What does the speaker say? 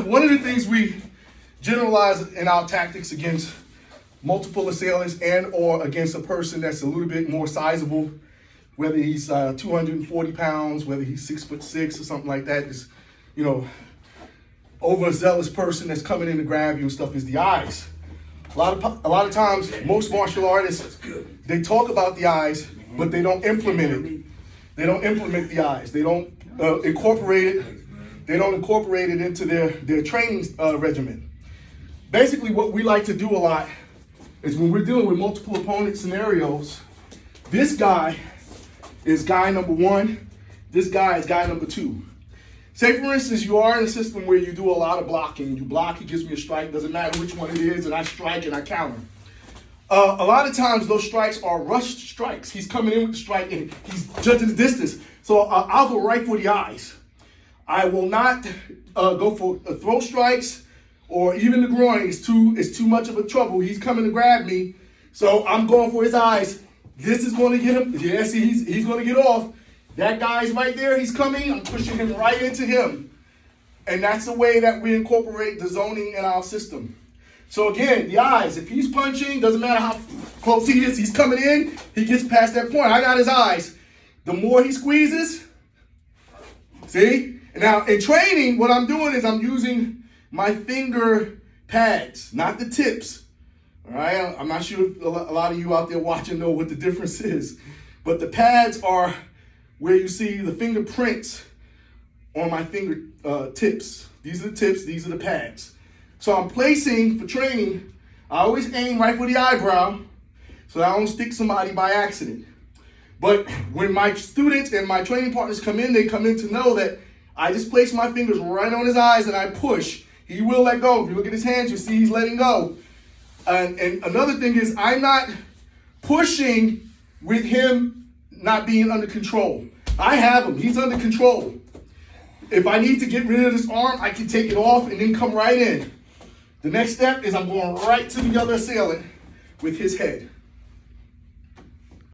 one of the things we generalize in our tactics against multiple assailants and or against a person that's a little bit more sizable, whether he's 240 pounds, whether he's 6'6" or something like that, is, you know, overzealous person that's coming in to grab you and stuff, is the eyes. A lot of times, most martial artists, they talk about the eyes, but they don't implement it. They don't implement the eyes. They don't incorporate it. They don't incorporate it into their training regimen. Basically, what we like to do a lot is when we're dealing with multiple opponent scenarios, this guy is guy number one, this guy is guy number two. Say, for instance, you are in a system where you do a lot of blocking. You block, he gives me a strike, doesn't matter which one it is, and I strike and I counter. A lot of times those strikes are rushed strikes. He's coming in with the strike and he's judging the distance. So I'll go right for the eyes. I will not go for throw strikes or even the groin. It's too much of a trouble. He's coming to grab me, so I'm going for his eyes. This is going to get him. Yeah, see, he's going to get off. That guy's right there. He's coming. I'm pushing him right into him. And that's the way that we incorporate the zoning in our system. So again, the eyes, if he's punching, doesn't matter how close he is, he's coming in, he gets past that point. I got his eyes. The more he squeezes, see? Now, in training, what I'm doing is I'm using my finger pads, not the tips. All right? I'm not sure if a lot of you out there watching know what the difference is. But the pads are where you see the fingerprints on my finger tips. These are the tips, these are the pads. So I'm placing, for training, I always aim right for the eyebrow so that I don't stick somebody by accident. But when my students and my training partners come in, they come in to know that I just place my fingers right on his eyes and I push. He will let go. If you look at his hands, you see he's letting go. And another thing is I'm not pushing with him not being under control. I have him. He's under control. If I need to get rid of this arm, I can take it off and then come right in. The next step is I'm going right to the other assailant with his head.